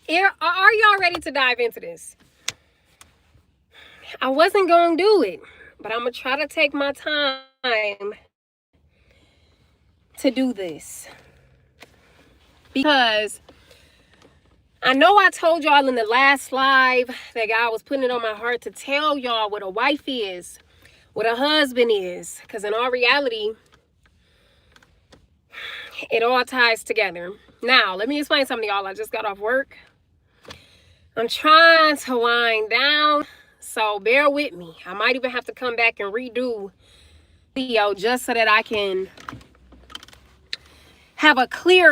Are y'all ready to dive into this? I wasn't going to do it, but I'm going to try to take my time to do this. Because I know I told y'all in the last live that God was putting it on my heart to tell y'all what a wife is, what a husband is. Because in all reality, it all ties together. Now, let me explain something to y'all. I just got off work. I'm trying to wind down, so bear with me. I might even have to come back and redo the video just so that I can have a clear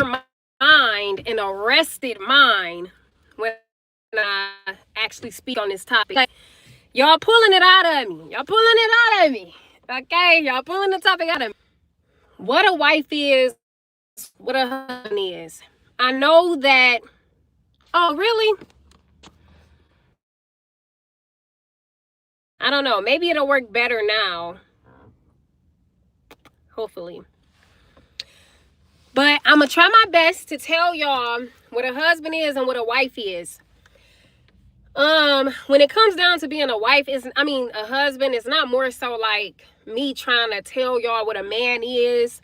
mind and a rested mind when I actually speak on this topic. Like, y'all pulling it out of me. Y'all pulling it out of me. Okay? Y'all pulling the topic out of me. What a wife is, what a husband is. I know that. Oh, really? I don't know. Maybe it'll work better now. Hopefully. But I'm going to try my best to tell y'all what a husband is and what a wife is. When it comes down to being a wife, a husband, it's not more so like me trying to tell y'all what a man is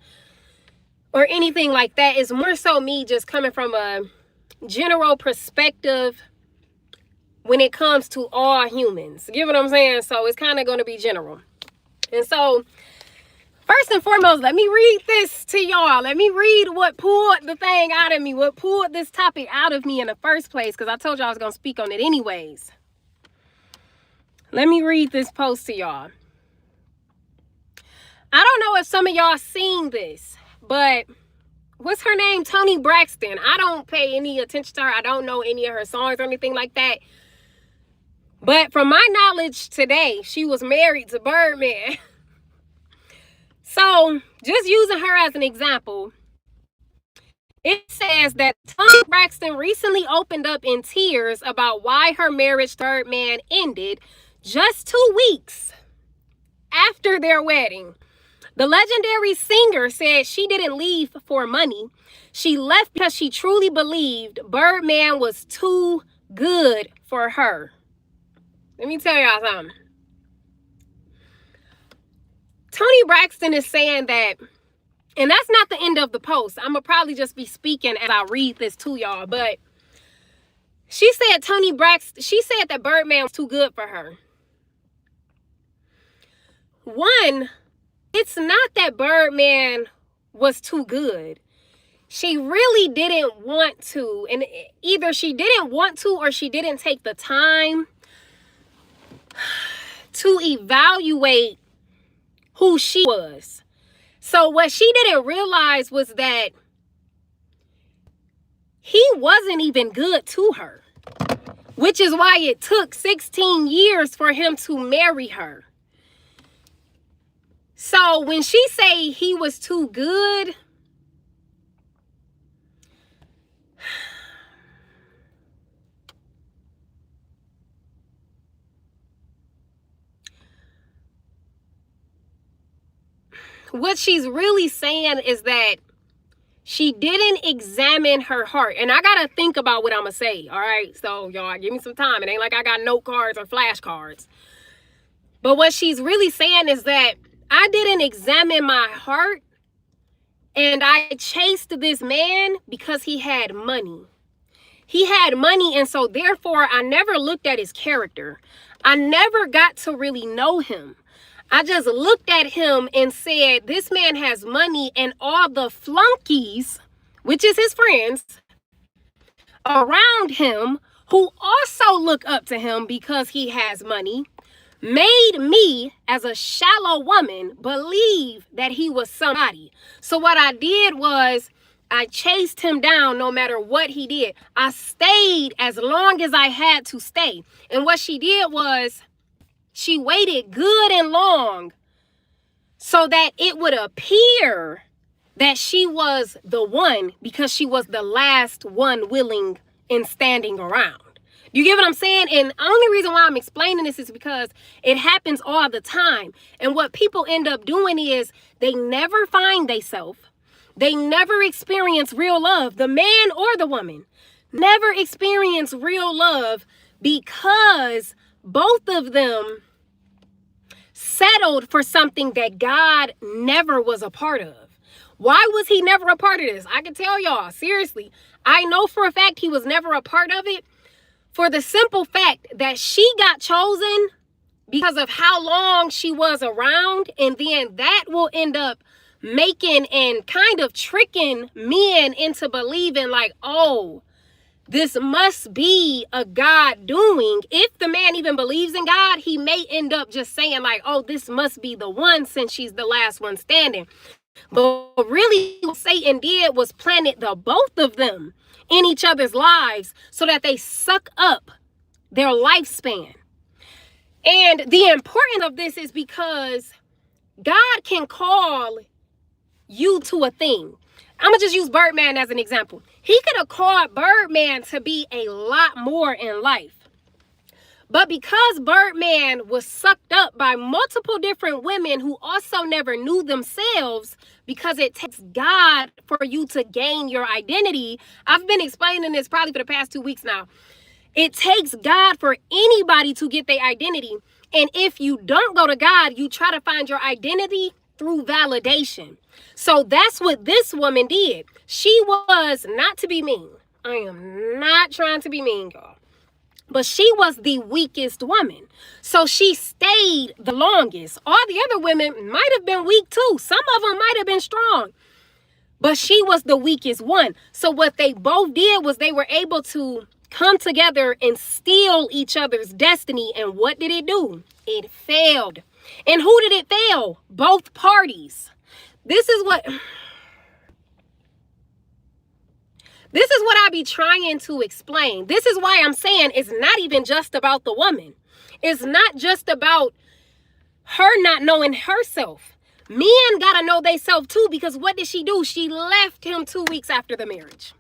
or anything like that. It's more so me just coming from a general perspective when it comes to all humans. You get what I'm saying? So it's kind of going to be general. And so, first and foremost, let me read this to y'all. Let me read what pulled the thing out of me, what pulled this topic out of me in the first place, because I told y'all I was going to speak on it anyways. Let me read this post to y'all. I don't know if some of y'all seen this, but what's her name? Toni Braxton. I don't pay any attention to her. I don't know any of her songs or anything like that. But from my knowledge today, she was married to Birdman. So, just using her as an example, it says that Toni Braxton recently opened up in tears about why her marriage to Birdman ended just 2 weeks after their wedding. The legendary singer said she didn't leave for money. She left because she truly believed Birdman was too good for her. Let me tell y'all something. Toni Braxton is saying that, and that's not the end of the post. I'm going to probably just be speaking as I read this to y'all, but she said that Birdman was too good for her. One, it's not that Birdman was too good. She really didn't want to, and either she didn't want to or she didn't take the time to evaluate who she was. So what she didn't realize was that he wasn't even good to her, which is why it took 16 years for him to marry her. So when she say he was too good, what she's really saying is that she didn't examine her heart. And I got to think about what I'm going to say. All right. So y'all give me some time. It ain't like I got note cards or flashcards. But what she's really saying is that I didn't examine my heart, and I chased this man because he had money. He had money, and so therefore I never looked at his character. I never got to really know him. I just looked at him and said, this man has money, and all the flunkies, which is his friends, around him who also look up to him because he has money, made me, as a shallow woman, believe that he was somebody. So what I did was I chased him down no matter what he did. I stayed as long as I had to stay. And what she did was she waited good and long so that it would appear that she was the one because she was the last one willing and standing around. You get what I'm saying? And the only reason why I'm explaining this is because it happens all the time. And what people end up doing is they never find themselves. They never experience real love, the man or the woman. never experienced real love because both of them settled for something that God never was a part of. Why was he never a part of this? I can tell y'all, seriously, I know for a fact he was never a part of it for the simple fact that she got chosen because of how long she was around, and then that will end up making and kind of tricking men into believing like, oh, this must be a God doing. If the man even believes in God, he may end up just saying like, oh, this must be the one since she's the last one standing. But really what Satan did was planted the both of them in each other's lives so that they suck up their lifespan. And the importance of this is because God can call you to a thing. I'm going to just use Birdman as an example. He could have called Birdman to be a lot more in life. But because Birdman was sucked up by multiple different women who also never knew themselves, because it takes God for you to gain your identity. I've been explaining this probably for the past 2 weeks now. It takes God for anybody to get their identity. And if you don't go to God, you try to find your identity through validation. So that's what this woman did. She was, not to be mean, I am not trying to be mean, y'all, but she was the weakest woman. So she stayed the longest. All the other women might have been weak too. Some of them might have been strong, but she was the weakest one. So what they both did was they were able to come together and steal each other's destiny. And what did it do? It failed. And who did it fail? Both parties. This is what I be trying to explain. This is why I'm saying it's not even just about the woman. It's not just about her not knowing herself. Men gotta know they self too, because what did she do? She left him 2 weeks after the marriage.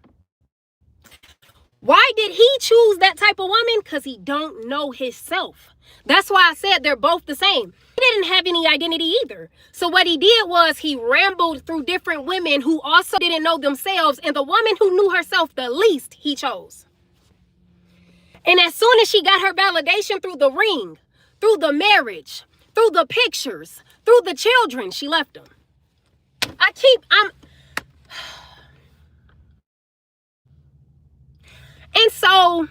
Why did he choose that type of woman? Because he don't know himself. That's why I said they're both the same. He didn't have any identity either. So what he did was he rambled through different women who also didn't know themselves, and the woman who knew herself the least, he chose. And as soon as she got her validation through the ring, through the marriage, through the pictures, through the children, she left him. And so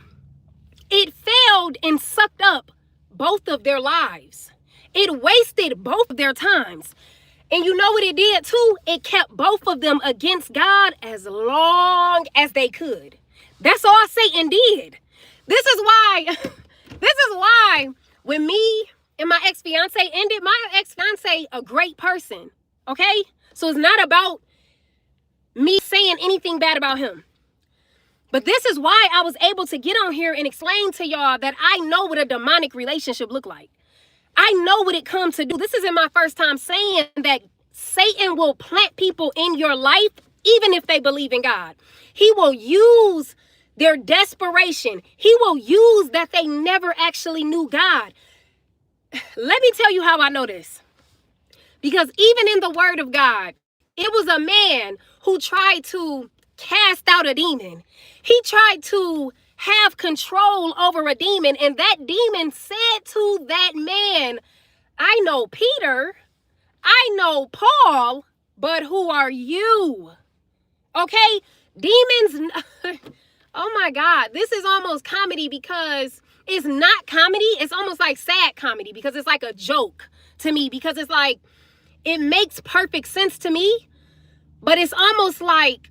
it failed and sucked up both of their lives. It wasted both of their times. And you know what it did too? It kept both of them against God as long as they could. That's all Satan did. This is why when me and my ex-fiance ended, my ex-fiance, a great person, okay? So it's not about me saying anything bad about him. But this is why I was able to get on here and explain to y'all that I know what a demonic relationship look like. I know what it comes to do. This isn't my first time saying that Satan will plant people in your life, even if they believe in God. He will use their desperation. He will use that they never actually knew God. Let me tell you how I know this. Because even in the word of God, it was a man who tried to cast out a demon. He tried to have control over a demon, and that demon said to that man, I know Peter, I know Paul, but who are you? Okay? Demons, oh my God, this is almost comedy because it's not comedy. It's almost like sad comedy because it's like a joke to me, because it's like, it makes perfect sense to me, but it's almost like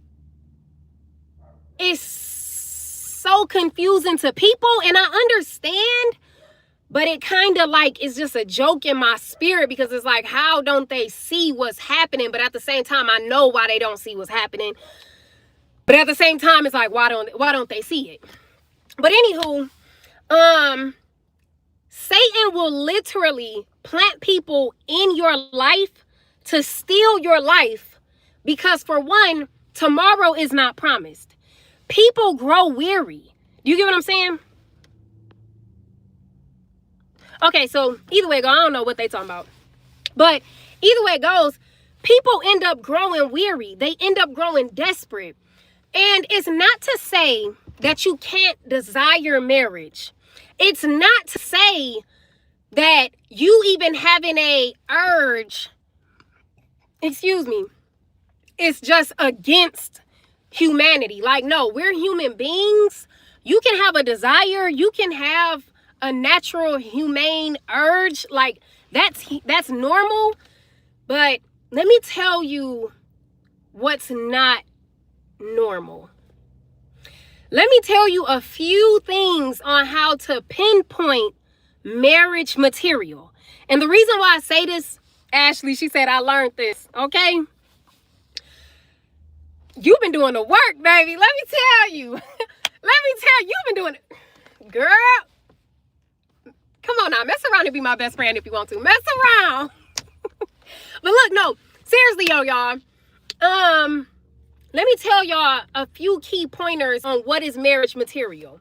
it's so confusing to people, and I understand, but it kind of like is just a joke in my spirit, because it's like, how don't they see what's happening? But at the same time, I know why they don't see what's happening. But at the same time, it's like, why don't they see it? But anywho, Satan will literally plant people in your life to steal your life, because for one, tomorrow is not promised. People grow weary. Do you get what I'm saying? Okay, so either way it goes, I don't know what they talking about. But either way it goes, people end up growing weary. They end up growing desperate. And it's not to say that you can't desire marriage. It's not to say that you even having a urge, it's just against humanity. Like, no, we're human beings. You can have a desire. You can have a natural humane urge. Like, that's normal. But let me tell you what's not normal. Let me tell you a few things on how to pinpoint marriage material. And the reason why I say this, Ashley, she said, I learned this, okay? You've been doing the work, baby. Let me tell you. You've been doing it. Girl, come on now. Mess around and be my best friend if you want to. Mess around. But look, no. Seriously, y'all. Let me tell y'all a few key pointers on what is marriage material.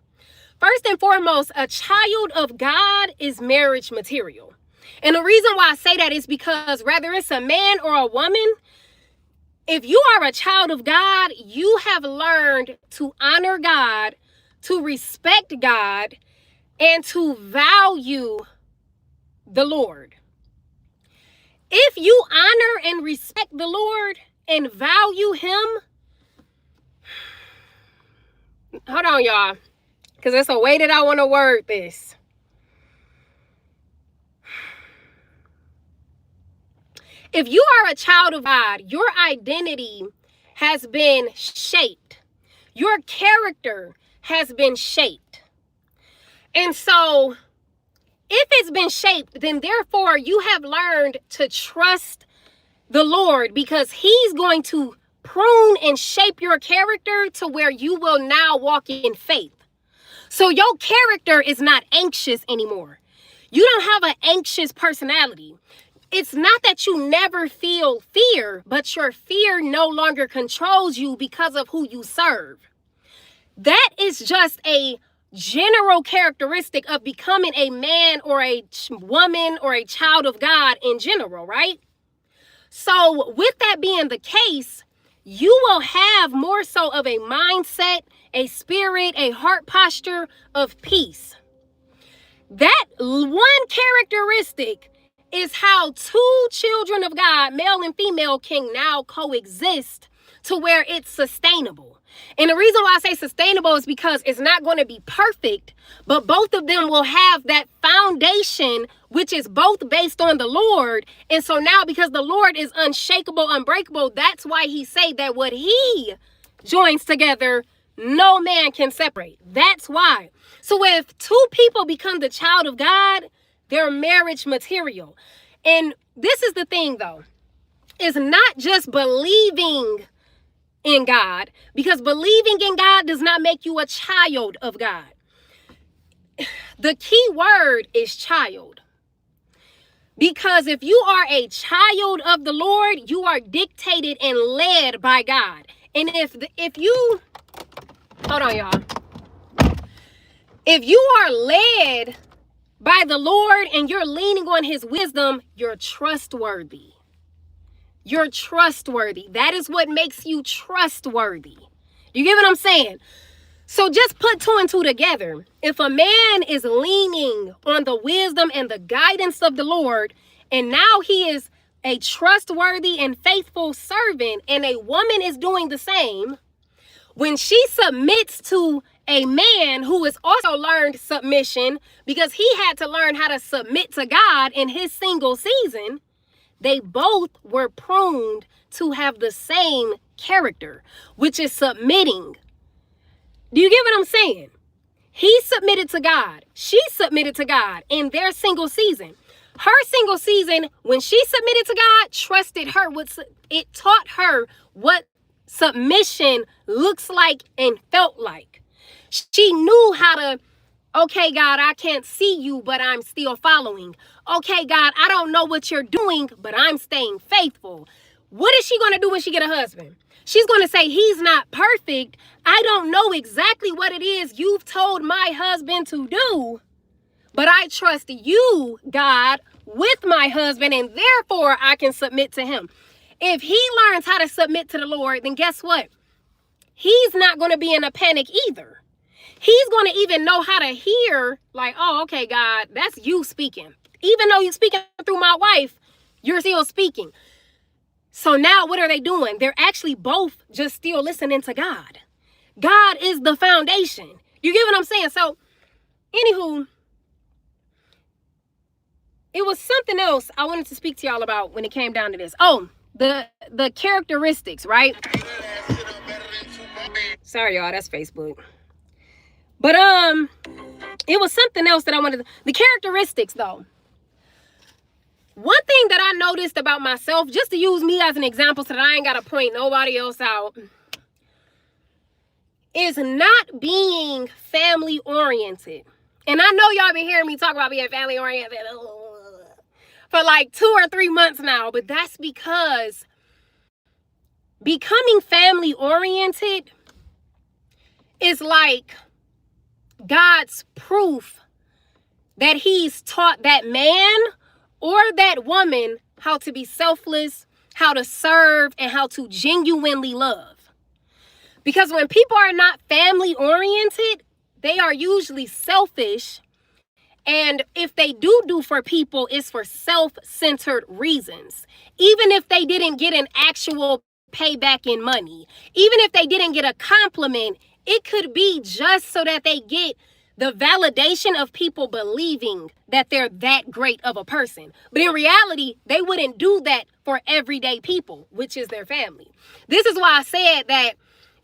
First and foremost, a child of God is marriage material. And the reason why I say that is because whether it's a man or a woman, if you are a child of God, you have learned to honor God, to respect God, and to value the Lord. If you honor and respect the Lord and value him, hold on, y'all, because there's a way that I want to word this. If you are a child of God, your identity has been shaped. Your character has been shaped. And so, if it's been shaped, then therefore you have learned to trust the Lord, because he's going to prune and shape your character to where you will now walk in faith. So your character is not anxious anymore. You don't have an anxious personality. It's not that you never feel fear, but your fear no longer controls you because of who you serve. That is just a general characteristic of becoming a man or a woman or a child of God in general, right? So with that being the case, you will have more so of a mindset, a spirit, a heart posture of peace. That one characteristic is how two children of God, male and female, can now coexist to where it's sustainable. And the reason why I say sustainable is because it's not going to be perfect, but both of them will have that foundation, which is both based on the Lord. And so now, because the Lord is unshakable, unbreakable, that's why he say that what he joins together, no man can separate. That's why. So if two people become the child of God, they're marriage material. And this is the thing, though, is not just believing in God, because believing in God does not make you a child of God. The key word is child. Because if you are a child of the Lord, you are dictated and led by God. And if you, hold on, y'all. If you are led by the Lord and you're leaning on his wisdom, you're trustworthy. You're trustworthy. That is what makes you trustworthy. You get what I'm saying? So just put two and two together. If a man is leaning on the wisdom and the guidance of the Lord, and now he is a trustworthy and faithful servant, and a woman is doing the same, when she submits to a man who has also learned submission, because he had to learn how to submit to God in his single season, they both were pruned to have the same character, which is submitting. Do you get what I'm saying? He submitted to God. She submitted to God in their single season. Her single season, when she submitted to God, trusted her. It taught her what submission looks like and felt like. She knew how to, okay, God, I can't see you, but I'm still following. Okay, God, I don't know what you're doing, but I'm staying faithful. What is she going to do when she get a husband? She's going to say, he's not perfect. I don't know exactly what it is you've told my husband to do, but I trust you, God, with my husband, and therefore I can submit to him. If he learns how to submit to the Lord, then guess what? He's not going to be in a panic either. He's going to even know how to hear, like, oh, okay, God, that's you speaking. Even though you're speaking through my wife, you're still speaking. So now what are they doing? They're actually both just still listening to God. God is the foundation. You get what I'm saying? So, anywho, it was something else I wanted to speak to y'all about when it came down to this. Oh, the characteristics, right? Sorry, y'all, that's Facebook. But it was something else that I wanted to, the characteristics though. One thing that I noticed about myself, just to use me as an example so that I ain't got to point nobody else out, is not being family oriented. And I know y'all been hearing me talk about being family oriented for like 2 or 3 months now, but that's because becoming family oriented is like God's proof that he's taught that man or that woman how to be selfless, how to serve, and how to genuinely love. Because when people are not family oriented, they are usually selfish. And if they do for people, it's for self-centered reasons. Even if they didn't get an actual payback in money, even if they didn't get a compliment, it could be just so that they get the validation of people believing that they're that great of a person. But in reality, they wouldn't do that for everyday people, which is their family. This is why I said that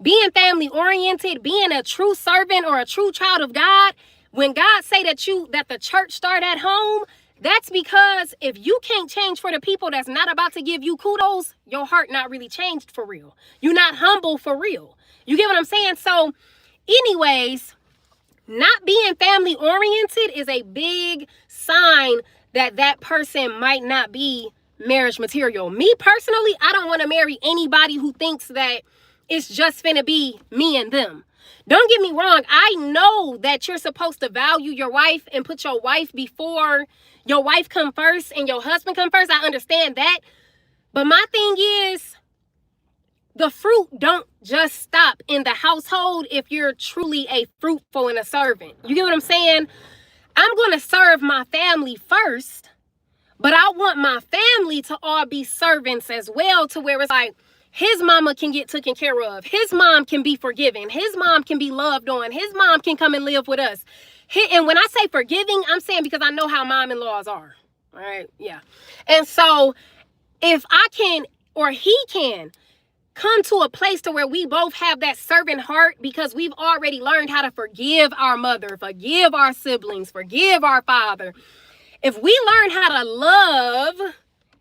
being family oriented, being a true servant or a true child of God, when God say that the church start at home, that's because if you can't change for the people that's not about to give you kudos, your heart not really changed for real. You're not humble for real. You get what I'm saying? So anyways, not being family oriented is a big sign that that person might not be marriage material. Me personally, I don't want to marry anybody who thinks that it's just finna be me and them. Don't get me wrong. I know that you're supposed to value your wife and put your wife before your wife come first and your husband come first. I understand that. But my thing is, the fruit don't just stop in the household if you're truly a fruitful and a servant. You get what I'm saying? I'm going to serve my family first, but I want my family to all be servants as well, to where it's like, his mama can get taken care of. His mom can be forgiven. His mom can be loved on. His mom can come and live with us. And when I say forgiving, I'm saying because I know how mom-in-laws are. All right? Yeah. And so if I can, or he can, come to a place to where we both have that servant heart because we've already learned how to forgive our mother, forgive our siblings, forgive our father. If we learn how to love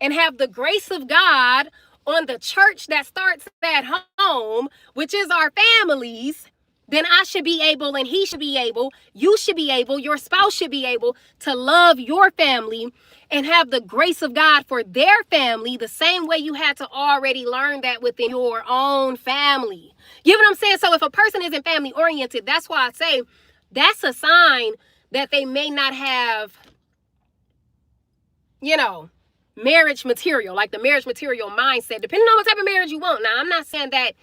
and have the grace of God on the church that starts at home, which is our families, then I should be able, and he should be able, you should be able, your spouse should be able to love your family and have the grace of God for their family the same way you had to already learn that within your own family. You know what I'm saying? So if a person isn't family oriented, that's why I say that's a sign that they may not have, marriage material, like the marriage material mindset, depending on what type of marriage you want. Now, I'm not saying that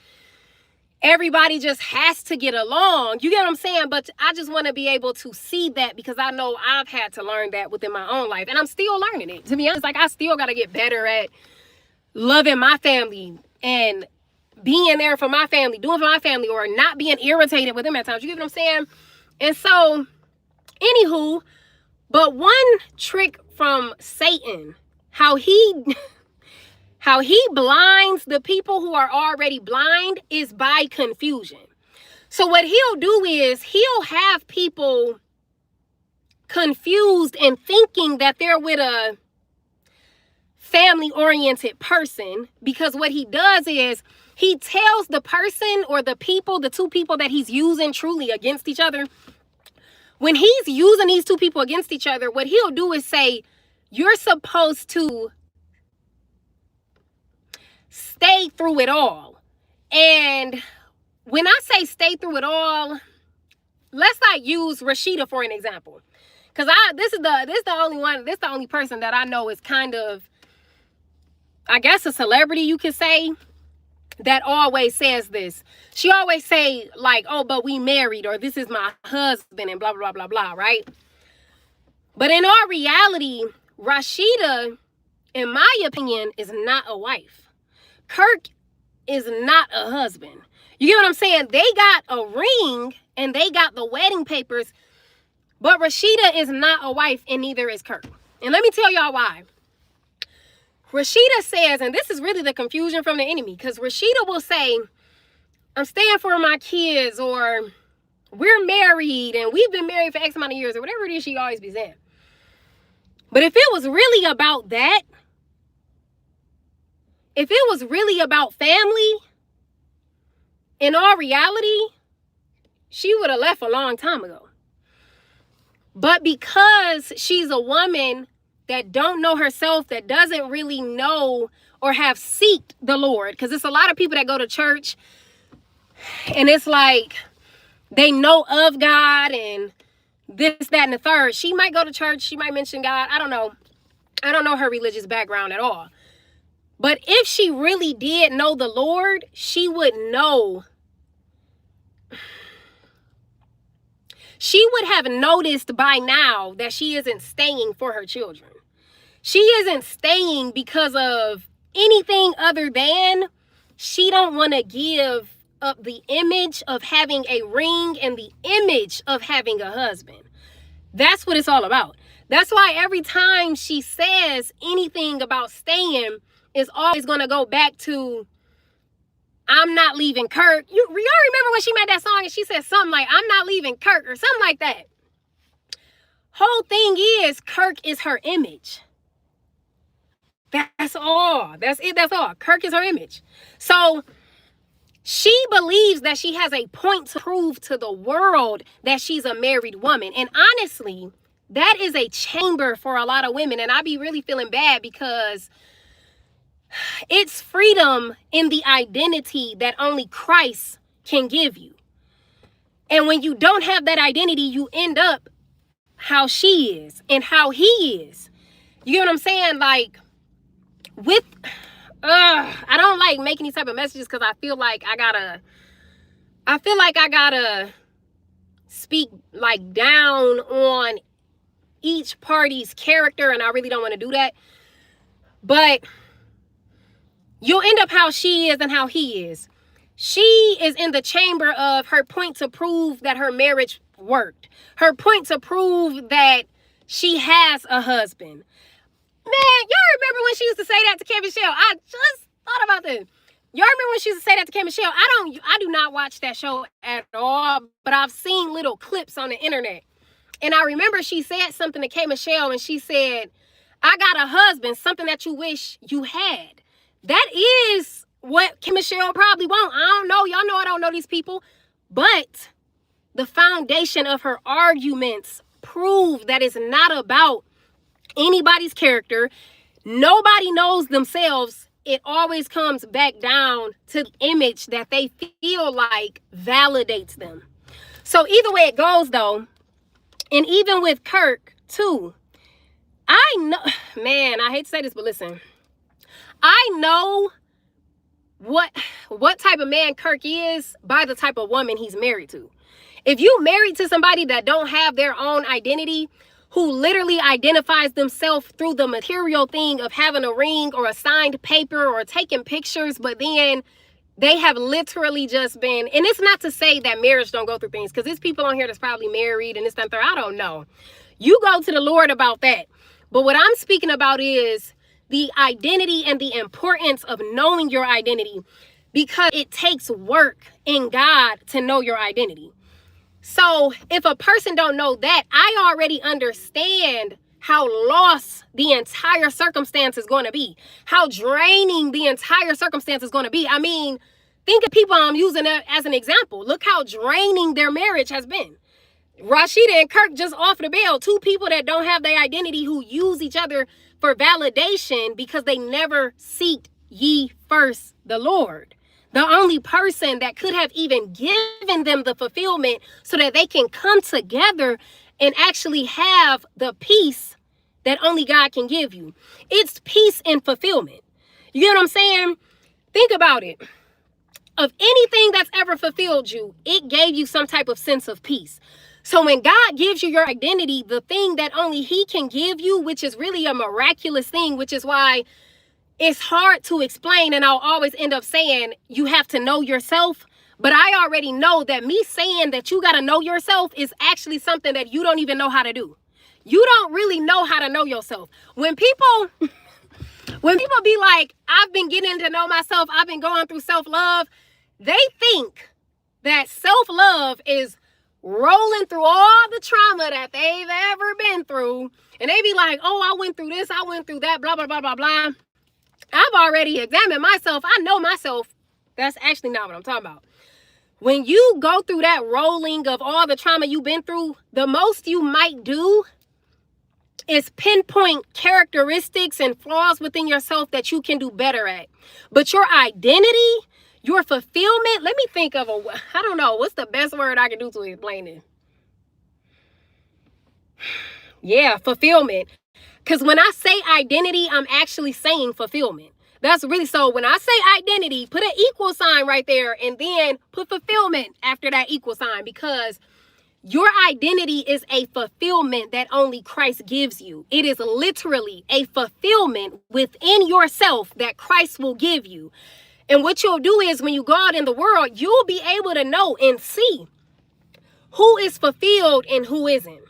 everybody just has to get along. You get what I'm saying? But I just want to be able to see that because I know I've had to learn that within my own life. And I'm still learning it. To be honest, like I still got to get better at loving my family and being there for my family, doing for my family, or not being irritated with them at times. You get what I'm saying? And so, anywho, but one trick from Satan, how he blinds the people who are already blind is by confusion. So what he'll do is he'll have people confused and thinking that they're with a family-oriented person, because what he does is he tells the person or the people, the two people that he's using truly against each other, when he's using these two people against each other, what he'll do is say, you're supposed to stay through it all. And when I say stay through it all, let's like use Rashida for an example. Because this is the only person that I know is kind of, I guess, a celebrity, you could say, that always says this. She always say like, oh, but we married, or this is my husband, and blah, blah, blah, blah, right? But in our reality, Rashida, in my opinion, is not a wife. Kirk is not a husband. You get what I'm saying? They got a ring and they got the wedding papers, but Rashida is not a wife, and neither is Kirk. And let me tell y'all why. Rashida says, and this is really the confusion from the enemy, because Rashida will say, I'm staying for my kids, or we're married and we've been married for X amount of years, or whatever it is she always be saying. But if it was really about that, if it was really about family, in all reality, she would have left a long time ago. But because she's a woman that don't know herself, that doesn't really know or have seeked the Lord, because it's a lot of people that go to church and it's like they know of God and this, that, and the third. She might go to church. She might mention God. I don't know. I don't know her religious background at all. But if she really did know the Lord, she would know. She would have noticed by now that she isn't staying for her children. She isn't staying because of anything other than she don't want to give up the image of having a ring and the image of having a husband. That's what it's all about. That's why every time she says anything about staying, it's always going to go back to, I'm not leaving Kirk. Y'all remember when she made that song and she said something like, I'm not leaving Kirk, or something like that. Whole thing is, Kirk is her image. That's all. That's it. That's all. Kirk is her image. So she believes that she has a point to prove to the world that she's a married woman. And honestly, that is a chamber for a lot of women. And I be really feeling bad because it's freedom in the identity that only Christ can give you. And when you don't have that identity, you end up how she is and how he is. You get what I'm saying? Like, with, I don't like making these type of messages because I feel like I gotta speak like down on each party's character, and I really don't want to do that. But you'll end up how she is and how he is. She is in the chamber of her point to prove that her marriage worked. Her point to prove that she has a husband. Man, y'all remember when she used to say that to K. Michelle? I just thought about this. Y'all remember when she used to say that to K. Michelle? I do not watch that show at all, but I've seen little clips on the internet. And I remember she said something to K. Michelle, and she said, I got a husband, something that you wish you had. That is what K. Michelle probably won't. I don't know. Y'all know I don't know these people. But the foundation of her arguments prove that it's not about anybody's character. Nobody knows themselves. It always comes back down to the image that they feel like validates them. So either way it goes, though, and even with Kirk too, I know, man, I hate to say this, but listen, I know what type of man Kirk is by the type of woman he's married to. If you married to somebody that don't have their own identity, who literally identifies themselves through the material thing of having a ring or a signed paper or taking pictures, but then they have literally just been, and it's not to say that marriage don't go through things, because there's people on here that's probably married and this, that, and third. I don't know. You go to the Lord about that. But what I'm speaking about is the identity and the importance of knowing your identity, because it takes work in God to know your identity. So if a person don't know that, I already understand how lost the entire circumstance is going to be, how draining the entire circumstance is going to be. I mean, think of people I'm using as an example. Look how draining their marriage has been. Rashida and Kirk just off the bail, two people that don't have their identity, who use each other for validation because they never seeked ye first the Lord. The only person that could have even given them the fulfillment so that they can come together and actually have the peace that only God can give you. It's peace and fulfillment. You get what I'm saying? Think about it. of anything that's ever fulfilled you, it gave you some type of sense of peace. So when God gives you your identity, the thing that only he can give you, which is really a miraculous thing, which is why it's hard to explain. And I'll always end up saying you have to know yourself. But I already know that me saying that you got to know yourself is actually something that you don't even know how to do. You don't really know how to know yourself. When people be like, I've been getting to know myself, I've been going through self-love, they think that self-love is rolling through all the trauma that they've ever been through. And they be like, oh, I went through this, I went through that, blah, blah, blah, blah, blah. I've already examined myself. I know myself. That's actually not what I'm talking about. When you go through that rolling of all the trauma you've been through, the most you might do is pinpoint characteristics and flaws within yourself that you can do better at. But your identity, your fulfillment, let me think of I don't know, what's the best word I can do to explain it? Yeah, fulfillment. Because when I say identity, I'm actually saying fulfillment. That's really, so when I say identity, put an equal sign right there and then put fulfillment after that equal sign, because your identity is a fulfillment that only Christ gives you. It is literally a fulfillment within yourself that Christ will give you. And what you'll do is when you go out in the world, you'll be able to know and see who is fulfilled and who isn't.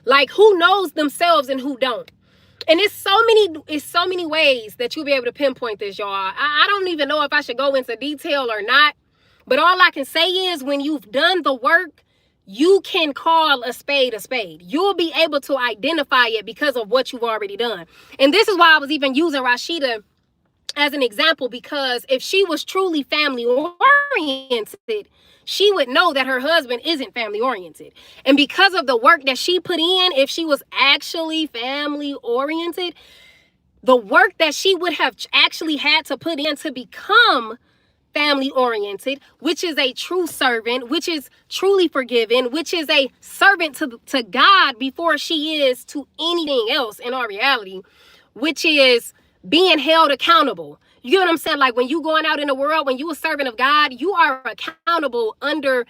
Like who knows themselves and who don't. And it's so many ways that you'll be able to pinpoint this, y'all. I don't even know if I should go into detail or not. But all I can say is when you've done the work, you can call a spade a spade. You'll be able to identify it because of what you've already done. And this is why I was even using Rashida as an example, because if she was truly family oriented, she would know that her husband isn't family oriented. And because of the work that she put in, if she was actually family oriented, the work that she would have actually had to put in to become family oriented, which is a true servant, which is truly forgiven, which is a servant to God before she is to anything else in our reality, which is being held accountable. You get what I'm saying? Like when you going out in the world, when you a servant of God, you are accountable under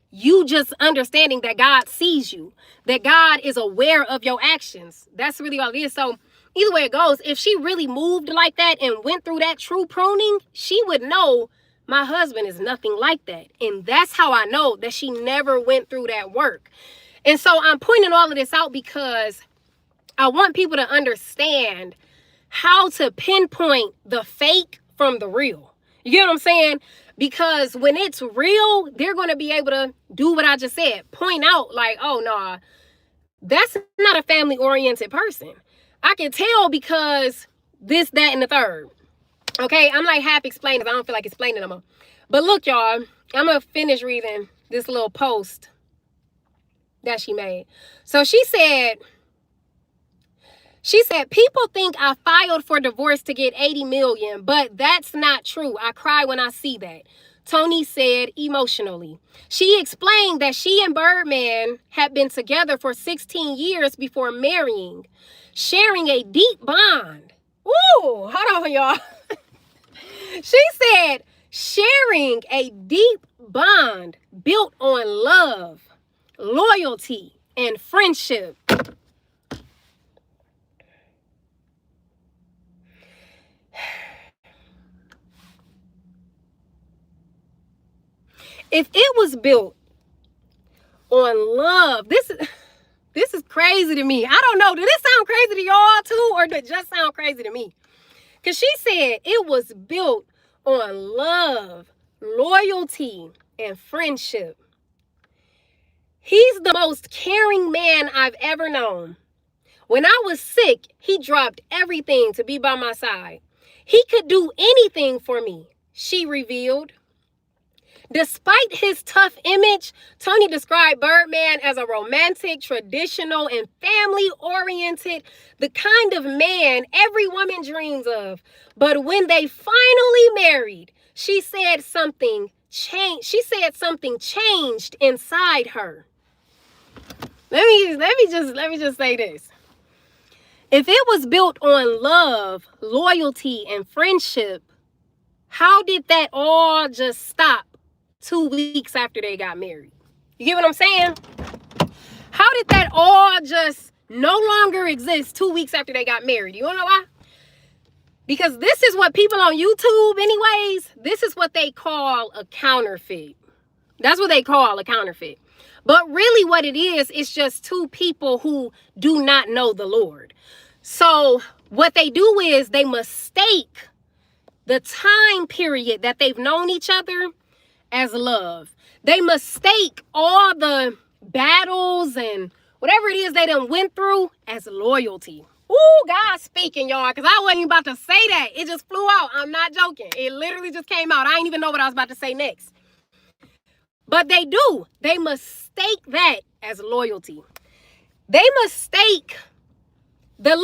you just understanding that God sees you, that God is aware of your actions. That's really all it is. So either way it goes, if she really moved like that and went through that true pruning, she would know my husband is nothing like that. And that's how I know that she never went through that work. And so I'm pointing all of this out because I want people to understand how to pinpoint the fake from the real. You get what I'm saying? Because when it's real, they're going to be able to do what I just said. Point out like, oh, no, that's not a family-oriented person. I can tell because this, that, and the third. Okay, I'm like half explaining because I don't feel like explaining them all. But look, y'all, I'm going to finish reading this little post that she made. So she said, people think I filed for divorce to get 80 million, but that's not true. I cry when I see that. Tony said emotionally. She explained that she and Birdman had been together for 16 years before marrying, sharing a deep bond. Ooh, hold on, y'all. She said, sharing a deep bond built on love, loyalty, and friendship. If it was built on love, this is crazy to me. I don't know. Did this sound crazy to y'all too, or did it just sound crazy to me? Because she said it was built on love, loyalty, and friendship. He's the most caring man I've ever known. When I was sick, he dropped everything to be by my side. He could do anything for me, she revealed. Despite his tough image, Tony described Birdman as a romantic, traditional, and family-oriented, the kind of man every woman dreams of. But when they finally married, she said something changed. She said something changed inside her. Let me just say this. If it was built on love, loyalty, and friendship, How did that all just stop 2 weeks after they got married? You get what I'm saying? How did that all just no longer exist 2 weeks after they got married? You wanna know why? Because this is what people on YouTube anyways, this is what they call a counterfeit. That's what they call a counterfeit. But really what it is, it's just two people who do not know the Lord. So what they do is they mistake the time period that they've known each other as love. They mistake all the battles and whatever it is they done went through as loyalty. Ooh, God speaking, y'all, because I wasn't even about to say that. It just flew out. I'm not joking. It literally just came out. I didn't even know what I was about to say next. But they do. They mistake that as loyalty. They mistake the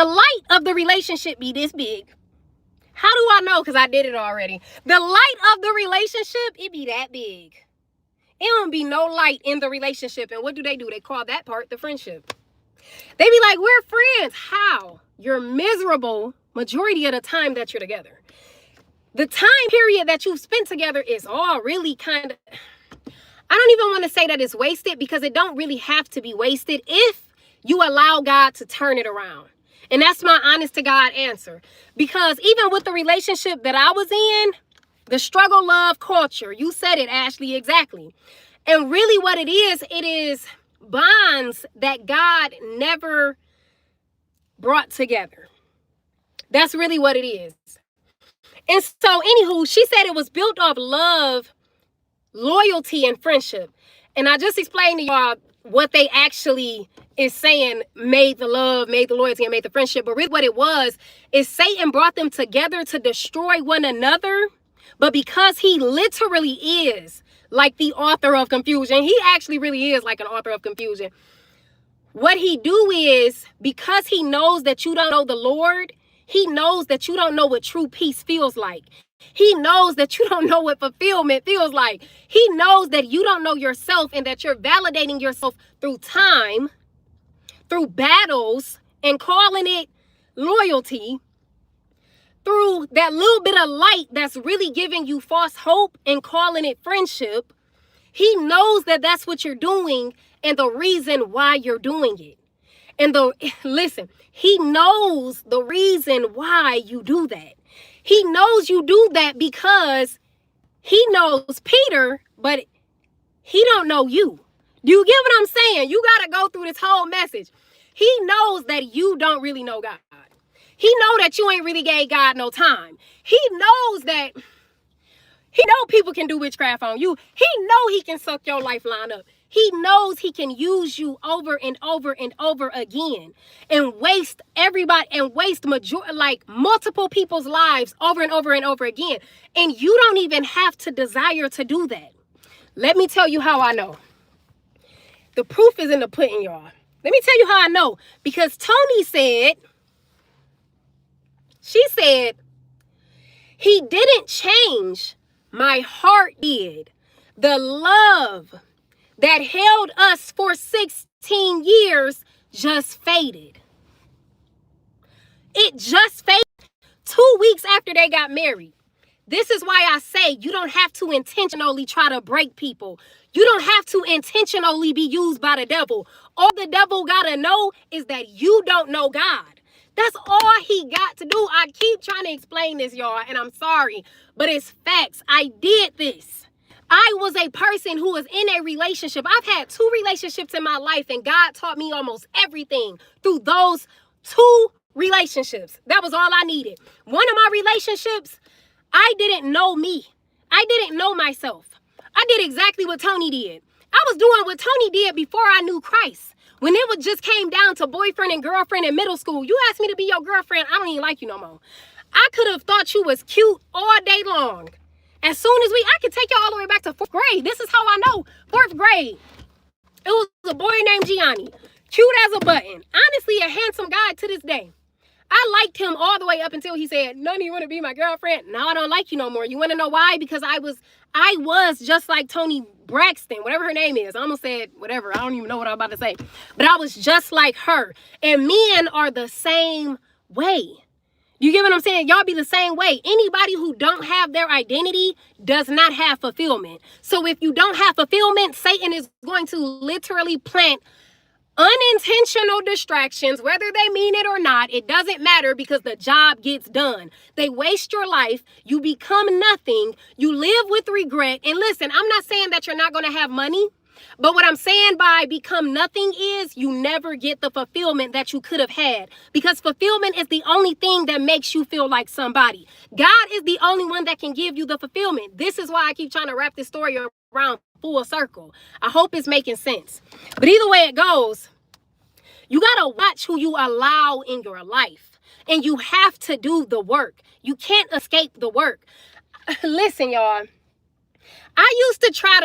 light of the relationship be this big. How do I know? Because I did it already. The light of the relationship, it be that big. It don't be no light in the relationship. And what do? They call that part the friendship. They be like, we're friends. How? You're miserable majority of the time that you're together. The time period that you've spent together is all really kind of, I don't even want to say that it's wasted, because it don't really have to be wasted if you allow God to turn it around. And that's my honest to God answer. Because even with the relationship that I was in, the struggle love culture, you said it, Ashley, exactly. And really what it is bonds that God never brought together. That's really what it is. And so, anywho, she said it was built off love, loyalty, and friendship. And I just explained to y'all what they actually is saying made the love, made the loyalty, and made the friendship. But really what it was is Satan brought them together to destroy one another. But because he literally is like the author of confusion, he actually really is like an author of confusion. What he do is, because he knows that you don't know the Lord, he knows that you don't know what true peace feels like. He knows that you don't know what fulfillment feels like. He knows that you don't know yourself and that you're validating yourself through time, through battles, and calling it loyalty, through that little bit of light that's really giving you false hope and calling it friendship. He knows that that's what you're doing and the reason why you're doing it. And listen, he knows the reason why you do that. He knows you do that because he knows Peter, but he don't know you. Do you get what I'm saying? You got to go through this whole message. He knows that you don't really know God. He know that you ain't really gave God no time. He knows that people can do witchcraft on you. He know he can suck your lifeline up. He knows he can use you over and over and over again and waste everybody and waste multiple people's lives over and over and over again. And you don't even have to desire to do that. Let me tell you how I know. The proof is in the pudding, y'all. Let me tell you how I know. Because Tony said, he didn't change. My heart did. The love that held us for 16 years just faded. It just faded 2 weeks after they got married. This is why I say you don't have to intentionally try to break people. You don't have to intentionally be used by the devil. All the devil gotta know is that you don't know God. That's all he got to do. I keep trying to explain this, y'all, and I'm sorry, but it's facts. I did this. I was a person who was in a relationship. I've had 2 relationships in my life, and God taught me almost everything through those 2 relationships. That was all I needed. One of my relationships, I didn't know me. I didn't know myself. I did exactly what Tony did. I was doing what Tony did before I knew Christ. When it just came down to boyfriend and girlfriend in middle school, you asked me to be your girlfriend, I don't even like you no more. I could have thought you was cute all day long. As soon as I could take you all the way back to 4th grade. This is how I know. 4th grade. It was a boy named Gianni. Cute as a button. Honestly, a handsome guy to this day. I liked him all the way up until he said, "None of you want to be my girlfriend." Now I don't like you no more. You want to know why? Because I was just like Tony Braxton, whatever her name is. I almost said whatever. I don't even know what I'm about to say. But I was just like her. And men are the same way. You get what I'm saying? Y'all be the same way. Anybody who don't have their identity does not have fulfillment. So if you don't have fulfillment, Satan is going to literally plant unintentional distractions, whether they mean it or not. It doesn't matter, because the job gets done. They waste your life. You become nothing. You live with regret. And listen, I'm not saying that you're not going to have money. But what I'm saying by become nothing is you never get the fulfillment that you could have had, because fulfillment is the only thing that makes you feel like somebody. God is the only one that can give you the fulfillment. This is why I keep trying to wrap this story around full circle. I hope it's making sense. But either way it goes, you got to watch who you allow in your life, and you have to do the work. You can't escape the work. Listen, y'all, I used to try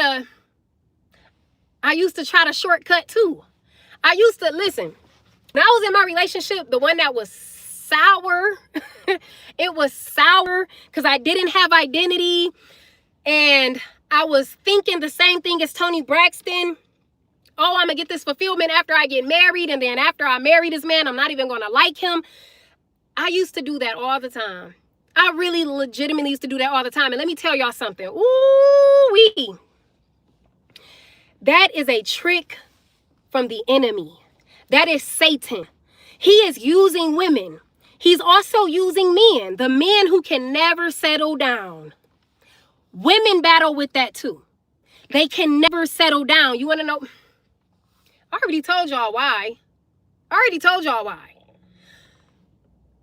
to shortcut too. Listen, when I was in my relationship, the one that was sour, it was sour because I didn't have identity, and I was thinking the same thing as Tony Braxton. Oh, I'm gonna get this fulfillment after I get married, and then after I marry this man, I'm not even gonna like him. I used to do that all the time. I really legitimately used to do that all the time. And let me tell y'all something. Ooh-wee. That is a trick from the enemy. That is Satan. He is using women. He's also using men, the men who can never settle down. Women battle with that too. They can never settle down. You want to know? I already told y'all why.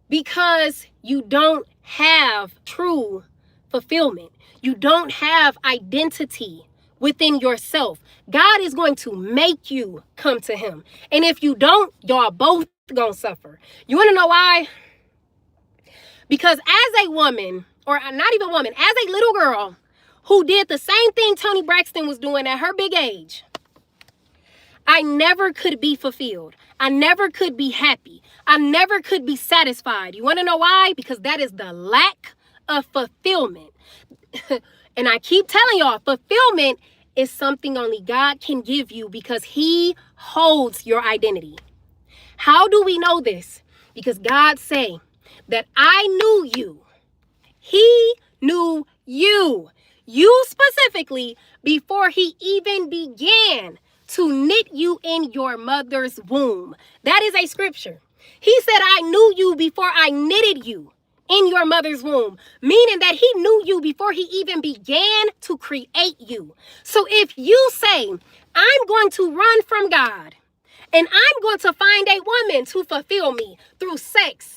Because you don't have true fulfillment. You don't have identity within yourself. God is going to make you come to him. And if you don't, y'all both gonna suffer. You want to know why? Because as a woman, or not even woman, as a little girl who did the same thing Tony Braxton was doing at her big age, I never could be fulfilled. I never could be happy. I never could be satisfied. You want to know why? Because that is the lack of fulfillment. And I keep telling y'all, fulfillment is something only God can give you, because he holds your identity. How do we know this? Because God say that I knew you. He knew you. You specifically before he even began to knit you in your mother's womb. That is a scripture. He said, I knew you before I knitted you in your mother's womb, meaning that he knew you before he even began to create you. So if you say, I'm going to run from God, and I'm going to find a woman to fulfill me through sex,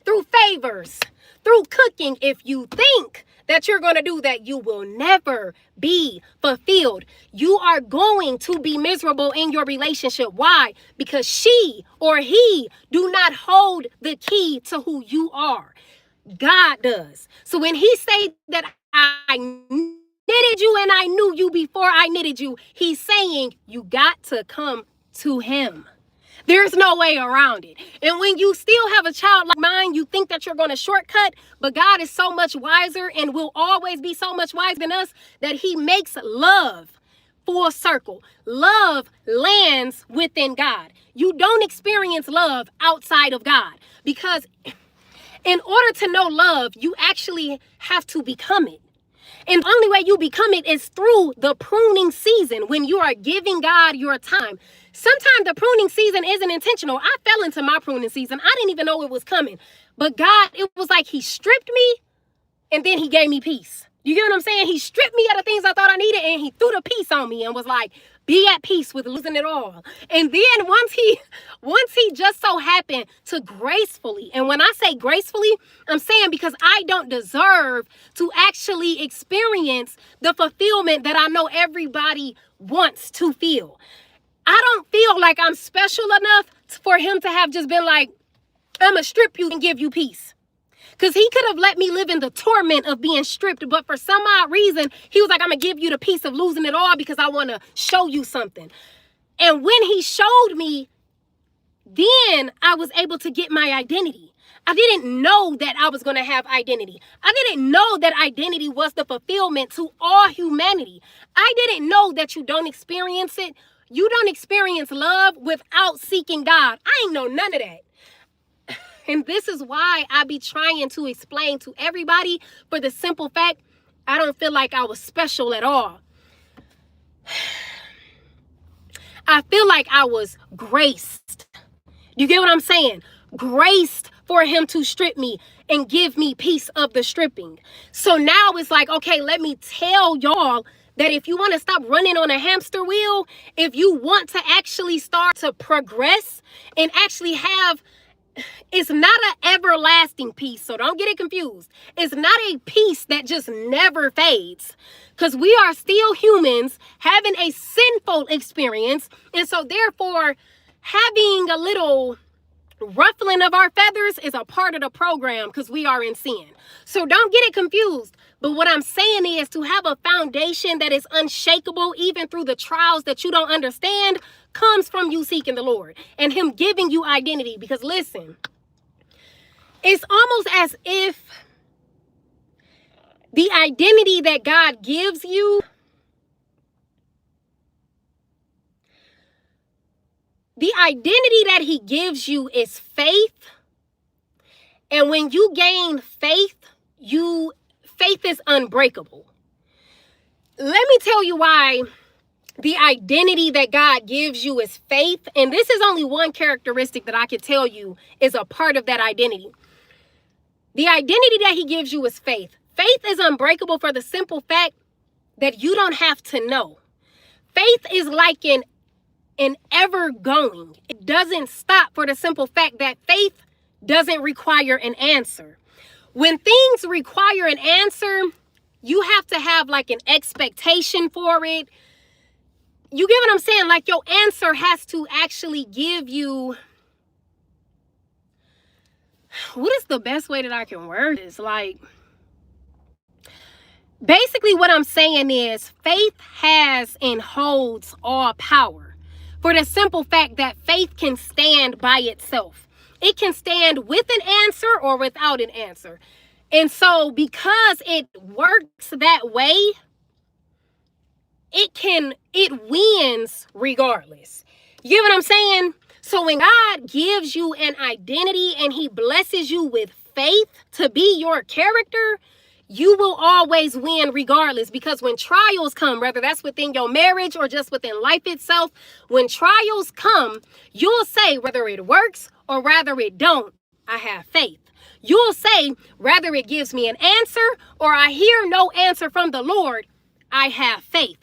through favors, through cooking, if you think that you're going to do that, you will never be fulfilled. You are going to be miserable in your relationship. Why? Because she or he do not hold the key to who you are. God does. So when he say that I knitted you and I knew you before I knitted you, he's saying you got to come to him. There's no way around it. And when you still have a childlike mind, you think that you're going to shortcut, but God is so much wiser and will always be so much wiser than us that he makes love full circle. Love lands within God. You don't experience love outside of God, because in order to know love, you actually have to become it. And the only way you become it is through the pruning season, when you are giving God your time. Sometimes the pruning season isn't intentional. I fell into my pruning season. I didn't even know it was coming. But God, it was like he stripped me and then he gave me peace. You get what I'm saying? He stripped me of the things I thought I needed, and he threw the peace on me and was like, be at peace with losing it all. And then once he just so happened to gracefully, and when I say gracefully, I'm saying because I don't deserve to actually experience the fulfillment that I know everybody wants to feel. I don't feel like I'm special enough for him to have just been like, I'm going to strip you and give you peace. Because he could have let me live in the torment of being stripped. But for some odd reason, he was like, I'm going to give you the peace of losing it all because I want to show you something. And when he showed me, then I was able to get my identity. I didn't know that I was going to have identity. I didn't know that identity was the fulfillment to all humanity. I didn't know that you don't experience it. You don't experience love without seeking God. I ain't know none of that. And this is why I be trying to explain to everybody, for the simple fact, I don't feel like I was special at all. I feel like I was graced. You get what I'm saying? Graced for him to strip me and give me peace of the stripping. So now it's like, okay, let me tell y'all that if you want to stop running on a hamster wheel, if you want to actually start to progress and actually have, it's not an everlasting peace. So don't get it confused. It's not a peace that just never fades, because we are still humans having a sinful experience. And so therefore, having a little ruffling of our feathers is a part of the program, because we are in sin. So don't get it confused. But what I'm saying is, to have a foundation that is unshakable even through the trials that you don't understand comes from you seeking the Lord and him giving you identity. Because listen, it's almost as if the identity that God gives you, the identity that he gives you is faith. And when you gain faith, faith is unbreakable. Let me tell you why the identity that God gives you is faith. And this is only one characteristic that I can tell you is a part of that identity. The identity that he gives you is faith. Faith is unbreakable for the simple fact that you don't have to know. Faith is like an ever going. It doesn't stop, for the simple fact that faith doesn't require an answer. When things require an answer, you have to have like an expectation for it. You get what I'm saying? Like, your answer has to actually give you, what is the best way that I can word this? Like, basically what I'm saying is, faith has and holds all power, for the simple fact that faith can stand by itself. It can stand with an answer or without an answer. And so because it works that way, it wins regardless. You get what I'm saying? So when God gives you an identity and he blesses you with faith to be your character, you will always win regardless. Because when trials come, whether that's within your marriage or just within life itself, when trials come, you'll say, whether it works or rather it don't, I have faith. You'll say, whether it gives me an answer or I hear no answer from the Lord, I have faith.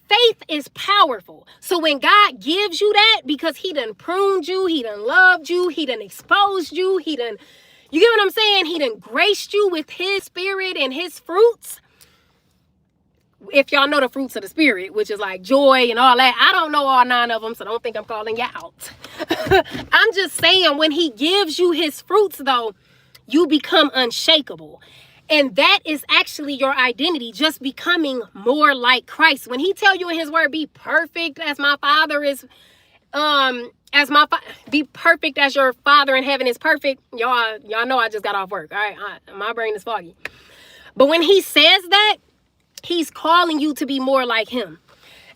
Faith is powerful. So when God gives you that, because he done pruned you, he done loved you, he done exposed you, you get what I'm saying? He done graced you with his spirit and his fruits. If y'all know the fruits of the spirit, which is like joy and all that. I don't know all 9 of them, so don't think I'm calling you out. I'm just saying, when he gives you his fruits, though, you become unshakable. And that is actually your identity, just becoming more like Christ. When he tell you in his word, be perfect as my Father is, be perfect as your Father in heaven is perfect. Y'all know I just got off work. All right, my brain is foggy. But when he says that, he's calling you to be more like him.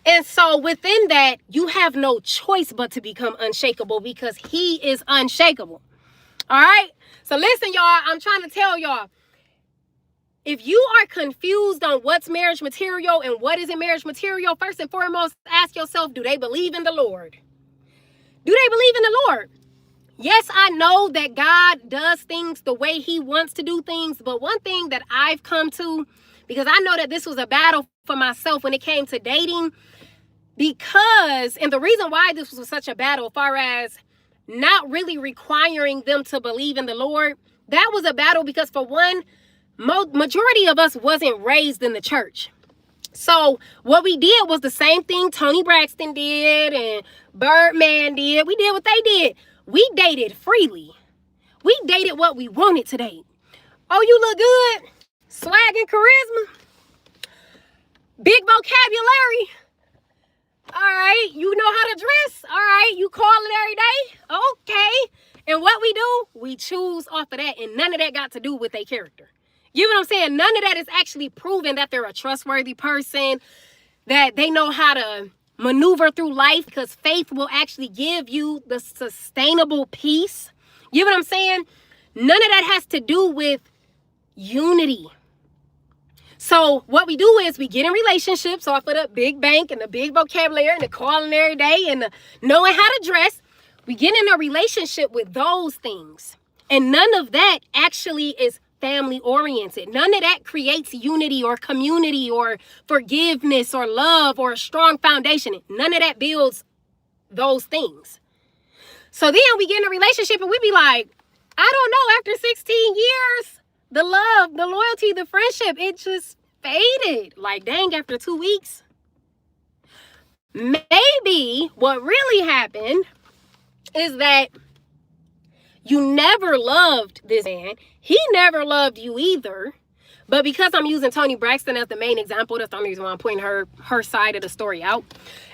And so within that, you have no choice but to become unshakable, because he is unshakable. All right. So listen, y'all, I'm trying to tell y'all, if you are confused on what's marriage material and what isn't marriage material, first and foremost, ask yourself, do they believe in the Lord? Do they believe in the Lord? Yes, I know that God does things the way he wants to do things. But one thing that I've come to, because I know that this was a battle for myself when it came to dating, and the reason why this was such a battle, as far as not really requiring them to believe in the Lord, that was a battle because, for one, majority of us wasn't raised in the church. So what we did was the same thing Tony Braxton did and Birdman did. We did what they did. We dated freely. We dated what we wanted to date. Oh, you look good. Swag and charisma. Big vocabulary. All right. You know how to dress. All right. You call it every day. Okay. And what we do, we choose off of that. And none of that got to do with their character. You know what I'm saying? None of that is actually proven that they're a trustworthy person, that they know how to maneuver through life, because faith will actually give you the sustainable peace. You know what I'm saying? None of that has to do with unity. So what we do is we get in relationships off of the big bank and the big vocabulary and the calling every day and the knowing how to dress. We get in a relationship with those things. And none of that actually is family oriented. None of that creates unity or community or forgiveness or love or a strong foundation. None of that builds those things. So then we get in a relationship and we be like, I don't know, after 16 years, the love, the loyalty, the friendship, it just faded. Like, dang, after 2 weeks. Maybe what really happened is that you never loved this man. He never loved you either. But because I'm using Toni Braxton as the main example, that's the only reason why I'm pointing her side of the story out.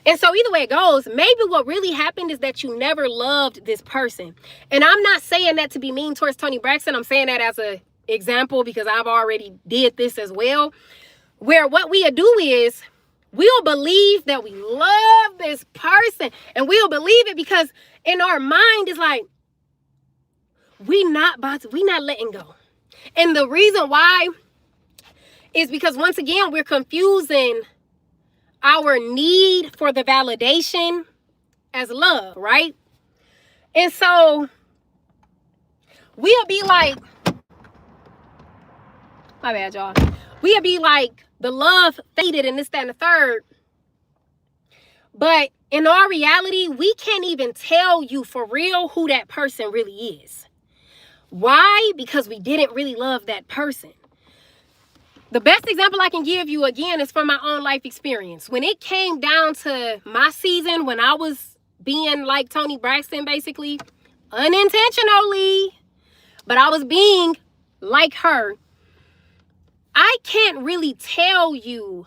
And so either way it goes, maybe what really happened is that you never loved this person. And I'm not saying that to be mean towards Toni Braxton. I'm saying that as an example because I've already did this as well. Where what we'll do is we'll believe that we love this person. And we'll believe it because in our mind it's like, we not letting go. And the reason why is because once again, we're confusing our need for the validation as love, right? And so we'll be like, my bad, y'all. We'll be like, the love faded and this, that, and the third. But in our reality, we can't even tell you for real who that person really is. Why? Because we didn't really love that person. The best example I can give you, again, is from my own life experience. When it came down to my season, when I was being like Toni Braxton, basically, unintentionally, but I was being like her, I can't really tell you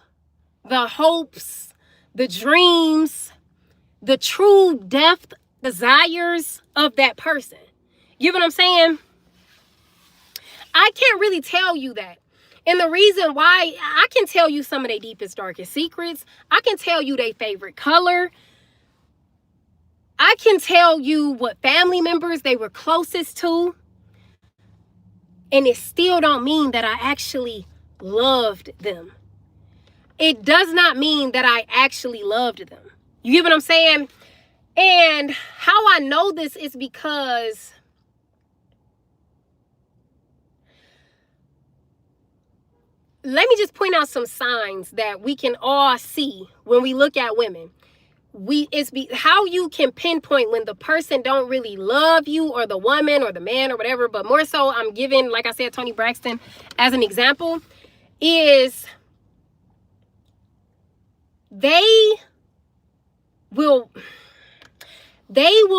the hopes, the dreams, the true depth desires of that person. You know what I'm saying? I can't really tell you that. And the reason why, I can tell you some of their deepest, darkest secrets. I can tell you their favorite color. I can tell you what family members they were closest to. And it still don't mean that I actually loved them. It does not mean that I actually loved them. You get what I'm saying? And how I know this is because let me just point out some signs that we can all see when we look at women. How you can pinpoint when the person don't really love you, or the woman or the man or whatever, but more so I'm giving, like I said, Toni Braxton as an example, is they will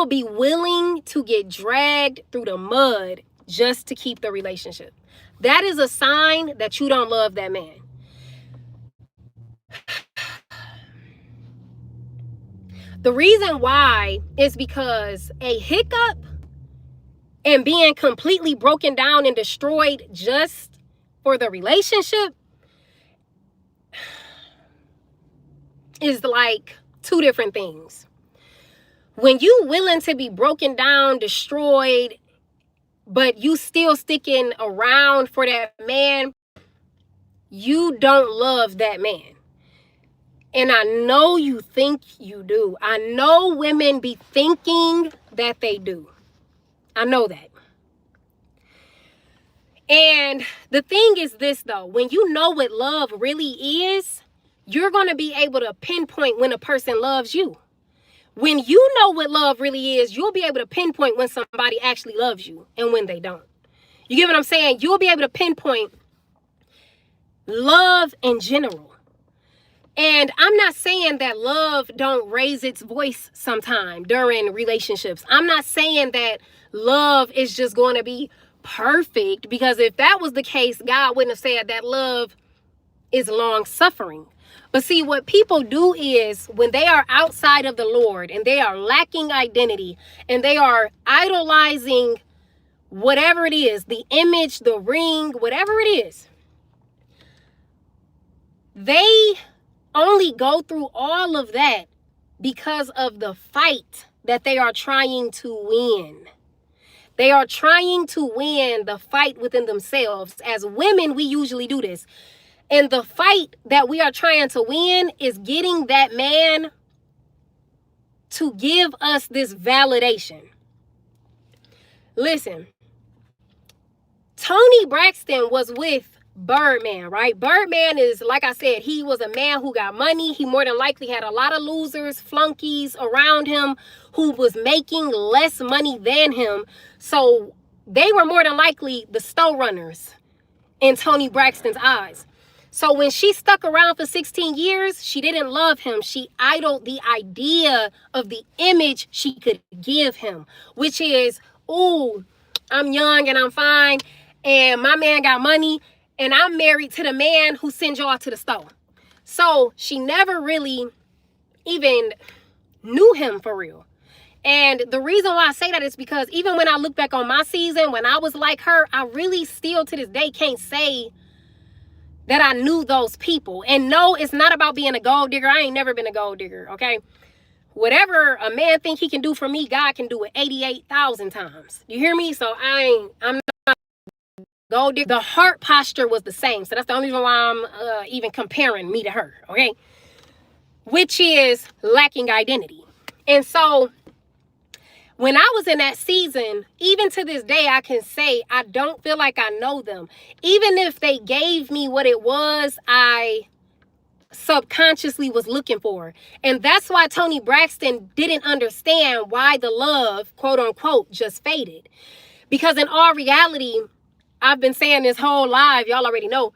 be willing to get dragged through the mud just to keep the relationship. That is a sign that you don't love that man. The reason why is because a hiccup and being completely broken down and destroyed just for the relationship is like two different things. When you willing to be broken down, destroyed, but you still sticking around for that man, you don't love that man. And I know you think you do. I know women be thinking that they do. I know that. And the thing is this, though. When you know what love really is, you're going to be able to pinpoint when a person loves you. When you know what love really is, you'll be able to pinpoint when somebody actually loves you and when they don't. You get what I'm saying? You'll be able to pinpoint love in general. And I'm not saying that love don't raise its voice sometime during relationships. I'm not saying that love is just going to be perfect, because if that was the case, God wouldn't have said that love is long suffering. But see, what people do is when they are outside of the Lord and they are lacking identity and they are idolizing whatever it is, the image, the ring, whatever it is, they only go through all of that because of the fight that they are trying to win. They are trying to win the fight within themselves. As women, we usually do this. And the fight that we are trying to win is getting that man to give us this validation. Listen, Toni Braxton was with Birdman, right? Birdman is, like I said, he was a man who got money. He more than likely had a lot of losers, flunkies around him who was making less money than him. So they were more than likely the store runners in Toni Braxton's eyes. So when she stuck around for 16 years, she didn't love him. She idled the idea of the image she could give him, which is, ooh, I'm young and I'm fine, and my man got money, and I'm married to the man who sends y'all to the store. So she never really even knew him for real. And the reason why I say that is because even when I look back on my season, when I was like her, I really still to this day can't say that I knew those people. And no, it's not about being a gold digger. I ain't never been a gold digger, okay? Whatever a man think he can do for me, God can do it 88,000 times. You hear me? So I'm not gold digger. The heart posture was the same. So that's the only reason why I'm even comparing me to her, okay? Which is lacking identity. And so when I was in that season, even to this day, I can say I don't feel like I know them. Even if they gave me what it was, I subconsciously was looking for. And that's why Toni Braxton didn't understand why the love, quote unquote, just faded. Because in all reality, I've been saying this whole live, y'all already know,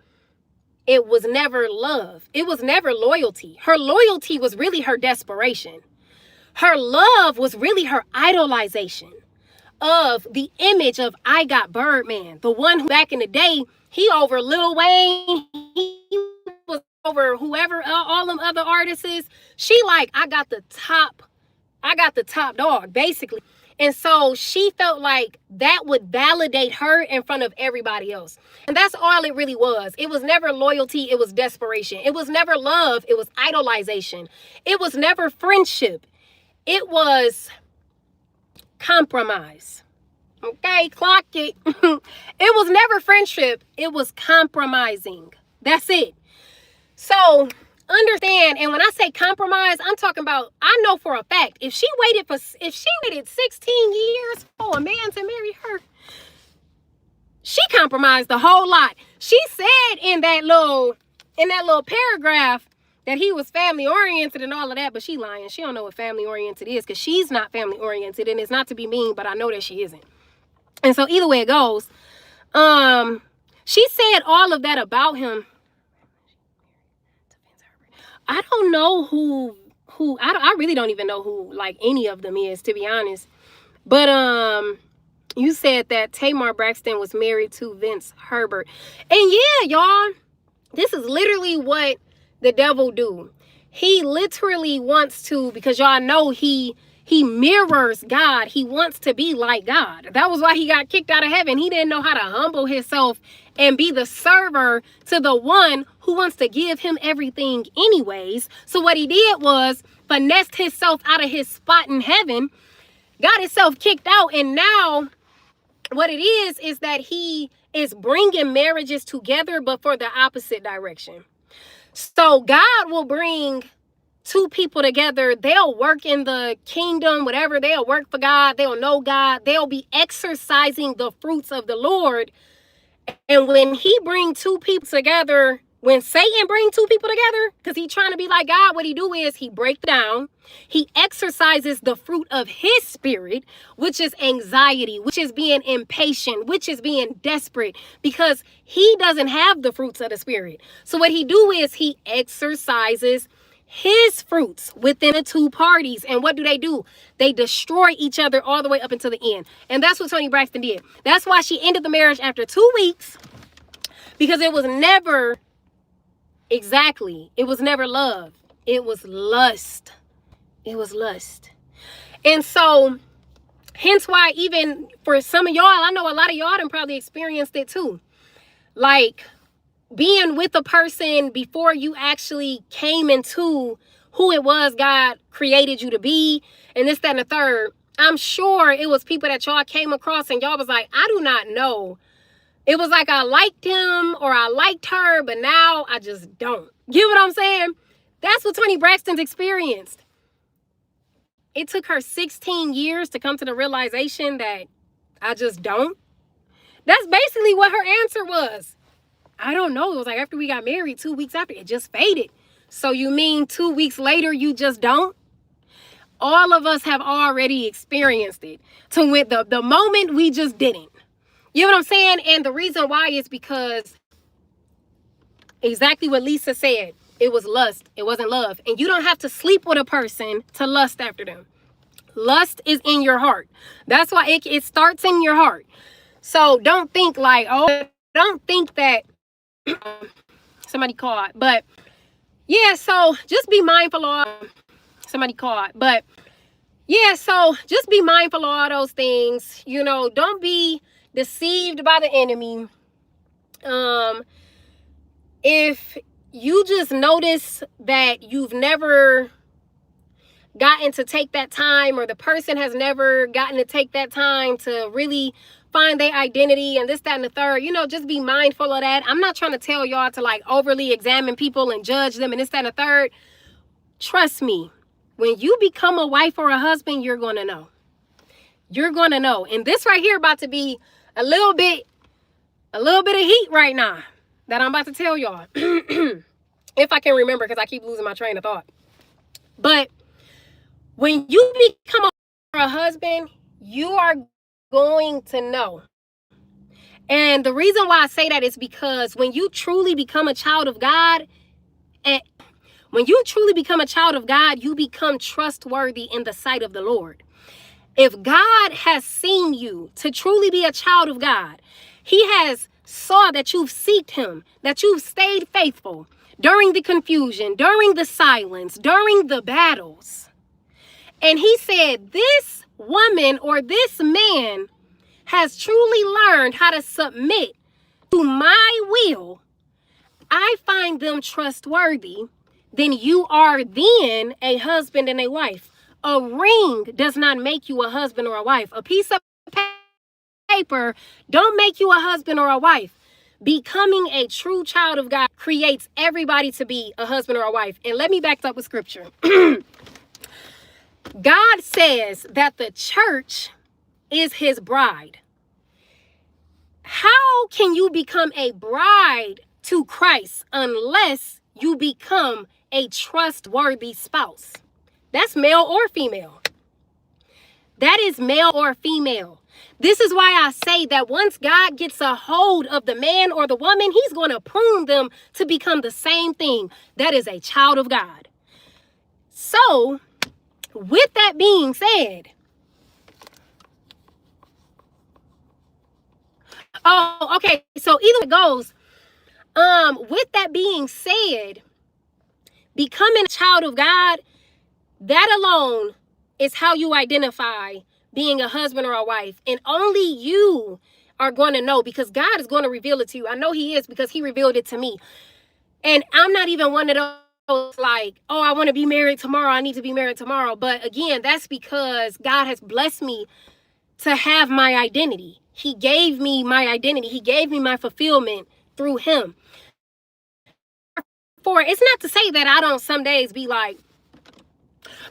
it was never love. It was never loyalty. Her loyalty was really her desperation. Her love was really her idolization of the image of I Got Birdman, the one who back in the day, he over Lil Wayne, he was over whoever, all them other artists. She like, I got the top dog, basically. And so she felt like that would validate her in front of everybody else. And that's all it really was. It was never loyalty. It was desperation. It was never love. It was idolization. It was never friendship. It was compromise. Okay, clock it. It was never friendship. It was compromising. That's it. So understand, and when I say compromise, I'm talking about, I know for a fact, if she waited 16 years for a man to marry her, she compromised a whole lot. She said in that little paragraph that he was family oriented and all of that, but she lying. She don't know what family oriented is because she's not family oriented, and it's not to be mean, but I know that she isn't. And so either way it goes, she said all of that about him. I don't know who I really don't even know who like any of them is, to be honest. But you said that Tamar Braxton was married to Vince Herbert. And yeah, y'all, this is literally what the devil do. He literally wants to, because y'all know he mirrors God. He wants to be like God. That was why he got kicked out of heaven. He didn't know how to humble himself and be the server to the one who wants to give him everything anyways. So what he did was finessed himself out of his spot in heaven, got himself kicked out, and now what it is that he is bringing marriages together, but for the opposite direction. So God will bring two people together. They'll work in the kingdom, whatever. They'll work for God. They'll know God. They'll be exercising the fruits of the Lord. And when he bring two people together, when Satan bring two people together, because he's trying to be like God, what he do is he break down. He exercises the fruit of his spirit, which is anxiety, which is being impatient, which is being desperate, because he doesn't have the fruits of the spirit. So what he do is he exercises his fruits within the two parties. And what do? They destroy each other all the way up until the end. And that's what Toni Braxton did. That's why she ended the marriage after 2 weeks, because it was never it was never love. It was lust. It was lust. And so hence why, even for some of y'all, I know a lot of y'all done probably experienced it too. Like being with a person before you actually came into who it was God created you to be, and this, that, and the third. I'm sure it was people that y'all came across and y'all was like, I do not know. It was like I liked him or I liked her, but now I just don't. Get what I'm saying? That's what Toni Braxton's experienced. It took her 16 years to come to the realization that I just don't. That's basically what her answer was. I don't know. It was like after we got married, 2 weeks after, it just faded. So you mean 2 weeks later, you just don't? All of us have already experienced it. To with the moment we just didn't. You know what I'm saying? And the reason why is because exactly what Lisa said. It was lust. It wasn't love. And you don't have to sleep with a person to lust after them. Lust is in your heart. That's why it starts in your heart. So don't think like, oh, don't think that somebody called. But yeah, so just be mindful of somebody called. But yeah, so just be mindful of all those things. You know, don't be deceived by the enemy. If you just notice that you've never gotten to take that time, or the person has never gotten to take that time to really find their identity and this, that, and the third, you know, just be mindful of that. I'm not trying to tell y'all to like overly examine people and judge them and this, that, and the third. Trust me, when you become a wife or a husband, you're going to know. You're going to know. And this right here about to be a little bit of heat right now that I'm about to tell y'all. If I can remember, because I keep losing my train of thought. But when you become a husband, you are going to know. And the reason why I say that is because when you truly become a child of God, you become trustworthy in the sight of the Lord. If God has seen you to truly be a child of God, he has saw that you've sought him, that you've stayed faithful during the confusion, during the silence, during the battles. And he said, this woman or this man has truly learned how to submit to my will. I find them trustworthy. Then you are then a husband and a wife. A ring does not make you a husband or a wife. A piece of paper don't make you a husband or a wife. Becoming a true child of God creates everybody to be a husband or a wife. And let me back up with scripture. God says that the church is his bride. How can you become a bride to Christ unless you become a trustworthy spouse? That's male or female. That is male or female. This is why I say that once God gets a hold of the man or the woman, he's going to prune them to become the same thing. That is a child of God. So, with that being said, oh, okay. So either way it goes, with that being said, becoming a child of God, that alone is how you identify being a husband or a wife. And only you are going to know, because God is going to reveal it to you. I know he is, because he revealed it to me. And I'm not even one of those like, oh, I want to be married tomorrow. I need to be married tomorrow. But again, that's because God has blessed me to have my identity. He gave me my identity. He gave me my fulfillment through him. For it's not to say that I don't some days be like,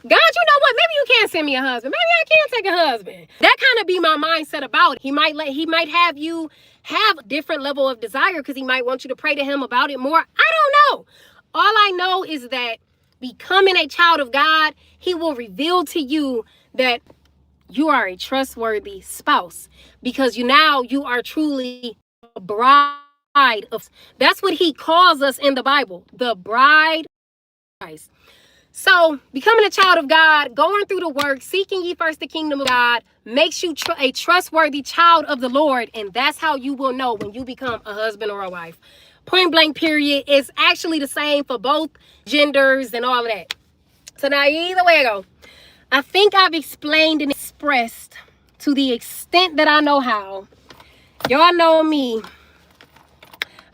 God, you know what? Maybe you can't send me a husband. Maybe I can't take a husband. That kind of be my mindset about it. He might have you have a different level of desire, because he might want you to pray to him about it more. I don't know. All I know is that becoming a child of God, he will reveal to you that you are a trustworthy spouse, because you are truly a bride of. That's what he calls us in the Bible, the bride of Christ. So becoming a child of God, going through the work, seeking ye first the kingdom of God, makes you a trustworthy child of the Lord. And that's how you will know when you become a husband or a wife. Point blank period. Is actually the same for both genders and all of that. So now either way I go, I think I've explained and expressed to the extent that I know how. Y'all know me.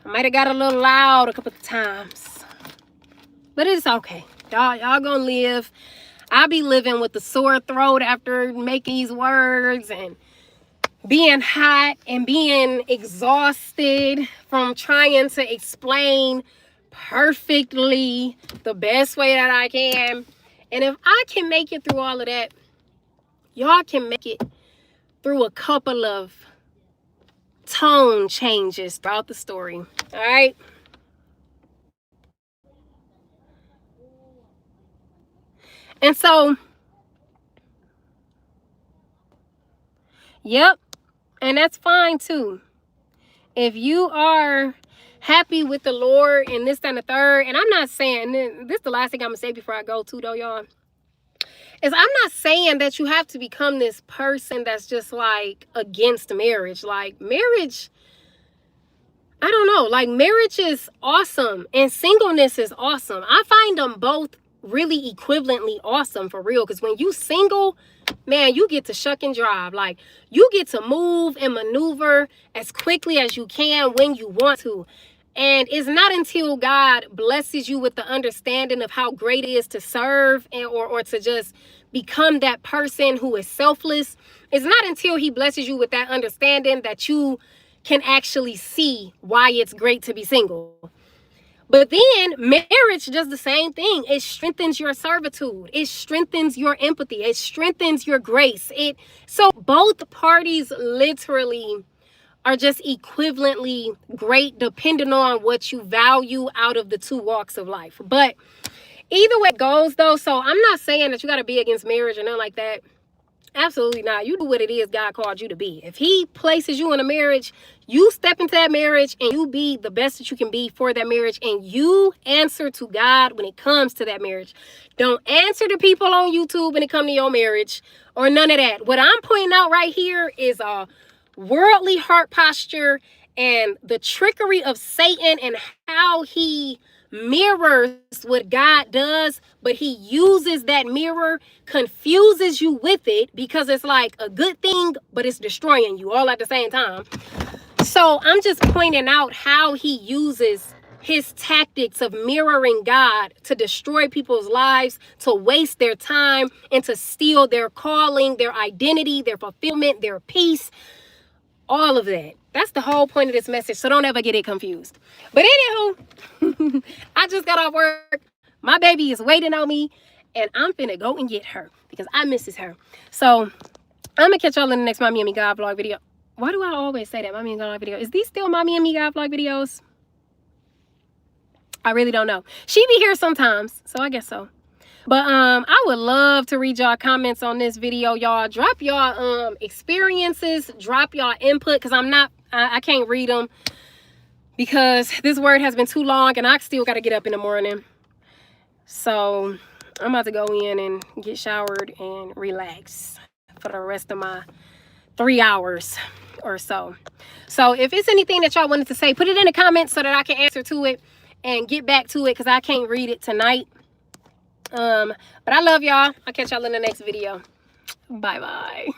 I might have got a little loud a couple of times, but it's okay. Y'all gonna live. I be living with the sore throat after making these words and being hot and being exhausted from trying to explain perfectly the best way that I can. And if I can make it through all of that, y'all can make it through a couple of tone changes throughout the story. All right. And so, yep. And that's fine too. If you are happy with the Lord and this, that, and the third, and I'm not saying, this is the last thing I'm going to say before I go too, though, y'all, is I'm not saying that you have to become this person that's just like against marriage. Like marriage, I don't know, like marriage is awesome and singleness is awesome. I find them both really equivalently awesome for real, because when you single, man, you get to shuck and drive. Like you get to move and maneuver as quickly as you can when you want to. And it's not until God blesses you with the understanding of how great it is to serve and or to just become that person who is selfless. It's not until he blesses you with that understanding that you can actually see why it's great to be single. But then marriage does the same thing. It strengthens your servitude. It strengthens your empathy. It strengthens your grace. So both parties literally are just equivalently great depending on what you value out of the two walks of life. But either way it goes though, so I'm not saying that you got to be against marriage or nothing like that. Absolutely not. You do what it is God called you to be. If he places you in a marriage, you step into that marriage and you be the best that you can be for that marriage, and you answer to God when it comes to that marriage. Don't answer to people on YouTube when it comes to your marriage or none of that. What I'm pointing out right here is a worldly heart posture and the trickery of Satan and how he mirrors what God does, but he uses that mirror, confuses you with it because it's like a good thing, but it's destroying you all at the same time. So I'm just pointing out how he uses his tactics of mirroring God to destroy people's lives, to waste their time, and to steal their calling, their identity, their fulfillment, their peace. All of that. That's the whole point of this message. So don't ever get it confused. But anywho, I just got off work. My baby is waiting on me. And I'm finna go and get her because I misses her. So I'm gonna catch y'all in the next Mommy and Me God vlog video. Why do I always say that? Mommy and God video. Is these still Mommy and Me God vlog videos? I really don't know. She be here sometimes. So I guess so. But I would love to read y'all comments on this video, y'all. Drop y'all experiences, drop y'all input, because I can't read them because this word has been too long and I still got to get up in the morning. So I'm about to go in and get showered and relax for the rest of my 3 hours or so. So if it's anything that y'all wanted to say, put it in the comments so that I can answer to it and get back to it, because I can't read it tonight. But I love y'all. I'll catch y'all in the next video. Bye bye.